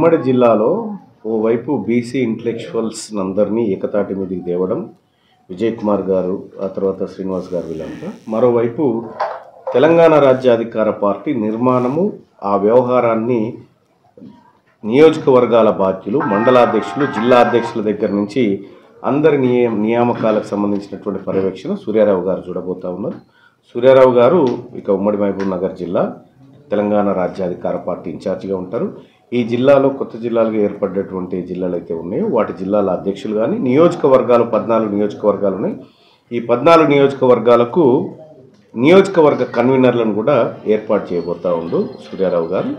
ఉమ్మడి జిల్లాలో ఓవైపు బీసీ ఇంటలెక్చువల్స్ అందరినీ ఏకతాటి మీదకి తేవడం, విజయ్ కుమార్ గారు, ఆ తర్వాత శ్రీనివాస్ గారు వీళ్ళంతా, మరోవైపు తెలంగాణ రాజ్యాధికార పార్టీ నిర్మాణము, ఆ వ్యవహారాన్ని నియోజకవర్గాల బాధ్యులు, మండలాధ్యక్షులు, జిల్లా అధ్యక్షుల దగ్గర నుంచి అందరి నియామకాలకు సంబంధించినటువంటి పర్యవేక్షణ సూర్యారావు గారు చూడబోతా ఉన్నారు. సూర్యారావు గారు ఇక ఉమ్మడి మహబూబ్ నగర్ జిల్లా తెలంగాణ రాజ్యాధికార పార్టీ ఇన్ఛార్జిగా ఉంటారు. ఈ జిల్లాలో కొత్త జిల్లాలుగా ఏర్పడ్డటువంటి జిల్లాలు అయితే ఉన్నాయో వాటి జిల్లాల అధ్యక్షులు కానీ నియోజకవర్గాలు 14 నియోజకవర్గాలు ఉన్నాయి. ఈ 14 నియోజకవర్గాలకు నియోజకవర్గ కన్వీనర్లను కూడా ఏర్పాటు చేయబోతా ఉండు సూర్యారావు గారు.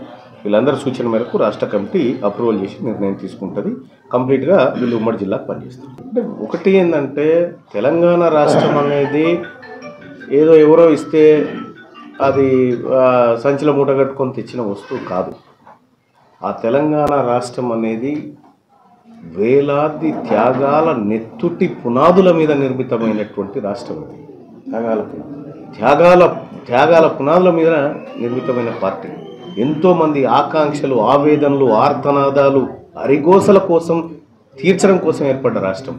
వీళ్ళందరి సూచన మేరకు రాష్ట్ర కమిటీ అప్రూవల్ చేసి నిర్ణయం తీసుకుంటుంది. కంప్లీట్గా వీళ్ళు ఉమ్మడి జిల్లాకు పనిచేస్తారు. అంటే ఒకటి ఏంటంటే తెలంగాణ రాష్ట్రం అనేది ఏదో ఎవరో ఇస్తే అది సంచిలో మూట కట్టుకొని తెచ్చిన వస్తువు కాదు. ఆ తెలంగాణ రాష్ట్రం అనేది వేలాది త్యాగాల నెత్తుటి పునాదుల మీద నిర్మితమైనటువంటి రాష్ట్రం. త్యాగాల పునాదుల మీద నిర్మితమైన పార్టీ. ఎంతోమంది ఆకాంక్షలు, ఆవేదనలు, ఆర్తనాదాలు, అరిగోసల కోసం తీర్చడం కోసం ఏర్పడ్డ రాష్ట్రం.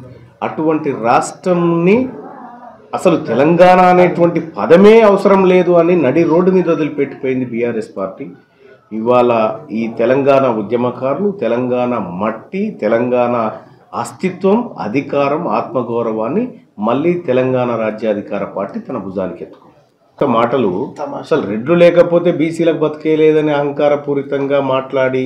అటువంటి రాష్ట్రంని అసలు తెలంగాణ అనేటువంటి పదమే అవసరం లేదు అని నడి రోడ్డు మీద వదిలిపెట్టిపోయింది బీఆర్ఎస్ పార్టీ. ఇవాళ ఈ తెలంగాణ ఉద్యమకారులు, తెలంగాణ మట్టి, తెలంగాణ అస్తిత్వం, అధికారం, ఆత్మగౌరవాన్ని మళ్ళీ తెలంగాణ రాజ్యాధికార పార్టీ తన భుజానికి ఎత్తుకుంది. మాటలు అసలు రెడ్లు లేకపోతే బీసీలకు బతికేయలేదని అహంకారపూరితంగా మాట్లాడి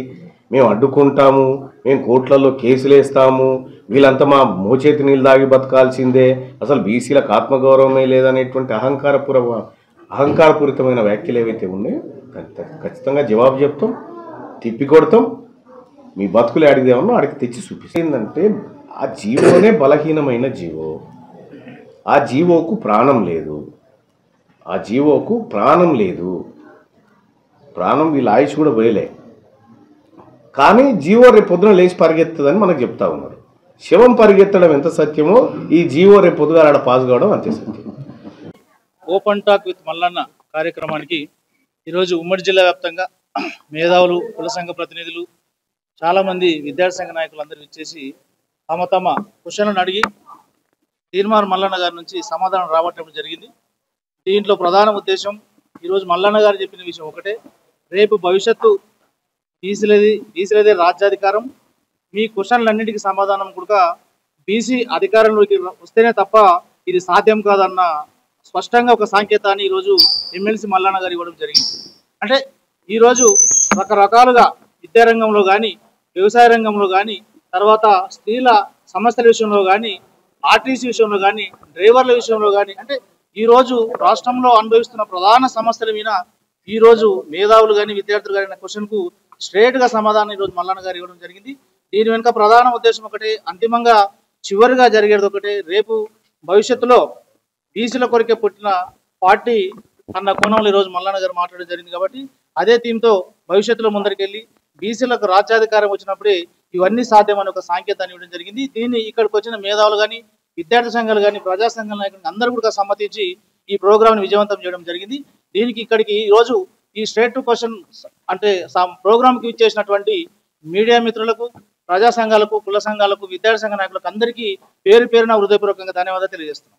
మేము అడ్డుకుంటాము, మేము కోర్టులలో కేసులు వేస్తాము, వీళ్ళంతా మా మోచేతి నీళ్ళు దాగి బతకాల్సిందే, అసలు బీసీలకు ఆత్మగౌరవమే లేదనేటువంటి అహంకారపూరితమైన వ్యాఖ్యలు ఏవైతే ఉన్నాయో ఖచ్చితంగా జవాబు చెప్తాం, తిప్పి కొడతాం. మీ బతుకులు అడిగేమన్నా అడిగి తెచ్చి చూపిస్తాం. ఏంటంటే ఆ జీవోనే బలహీనమైన జీవో. ఆ జీవోకు ప్రాణం లేదు. ప్రాణం వీళ్ళ ఆయుష్ కూడా పోయలే. కానీ జీవో రేపు పొద్దున లేచి పరిగెత్తుందని మనకు చెప్తా ఉన్నారు. శవం పరిగెత్తడం ఎంత సత్యమో ఈ జీవో రేపు పొద్దుగా ఆడ పాస్ కావడం అంతే సత్యం. ఓపెన్ టాక్ విత్ మల్లన్న కార్యక్రమానికి ఈరోజు ఉమ్మడి జిల్లా వ్యాప్తంగా మేధావులు, కుల సంఘ ప్రతినిధులు, చాలామంది విద్యార్థి సంఘ నాయకులు అందరూ ఇచ్చేసి తమ క్వశ్చన్లను అడిగి తీర్మార్ మల్లన్న గారి నుంచి సమాధానం రాబట్టడం జరిగింది. దీంట్లో ప్రధాన ఉద్దేశం ఈరోజు మల్లన్న గారు చెప్పిన విషయం ఒకటే, రేపు భవిష్యత్తు బీసీలదే రాజ్యాధికారం, మీ క్వశ్చన్లన్నిటికీ సమాధానం కూడా బీసీ అధికారంలోకి వస్తేనే తప్ప ఇది సాధ్యం కాదన్న స్పష్టంగా ఒక సంకేతాన్ని ఈరోజు ఎమ్మెల్సీ మల్లన్న గారు ఇవ్వడం జరిగింది. అంటే ఈరోజు రకరకాలుగా విద్యారంగంలో కానీ, వ్యవసాయ రంగంలో కానీ, తర్వాత స్త్రీల సమస్యల విషయంలో కానీ, ఆర్టీసీ విషయంలో కానీ, డ్రైవర్ల విషయంలో కానీ, అంటే ఈరోజు రాష్ట్రంలో అనుభవిస్తున్న ప్రధాన సమస్యల మీద ఈరోజు మేధావులు కానీ, విద్యార్థులు కానీ క్వశ్చన్కు స్ట్రేట్గా సమాధానం ఈరోజు మల్లన్న గారు ఇవ్వడం జరిగింది. దీని వెనుక ప్రధాన ఉద్దేశం ఒకటే, అంతిమంగా చివరిగా జరిగేది ఒకటే, రేపు భవిష్యత్తులో బీసీల కొరికే పుట్టిన పార్టీ అన్న కోణంలో ఈరోజు మల్లన్న గారు మాట్లాడడం జరిగింది. కాబట్టి అదే థీమ్తో భవిష్యత్తులో ముందరికెళ్ళి బీసీలకు రాజ్యాధికారం వచ్చినప్పుడే ఇవన్నీ సాధ్యమని ఒక సంకేతాన్ని ఇవ్వడం జరిగింది. దీన్ని ఇక్కడికి వచ్చిన మేధావులు కానీ, విద్యార్థి సంఘాలు కానీ, ప్రజా సంఘాల నాయకులు అందరూ కూడా సమ్మతించి ఈ ప్రోగ్రామ్ని విజయవంతం చేయడం జరిగింది. దీనికి ఇక్కడికి ఈరోజు ఈ స్ట్రేట్ టు క్వశ్చన్ అంటే ప్రోగ్రామ్కి ఇచ్చేసినటువంటి మీడియా మిత్రులకు, ప్రజా సంఘాలకు, కుల సంఘాలకు, విద్యార్థి సంఘ నాయకులకు అందరికీ పేరు పేరున హృదయపూర్వకంగా ధన్యవాదాలు తెలియజేస్తున్నాం.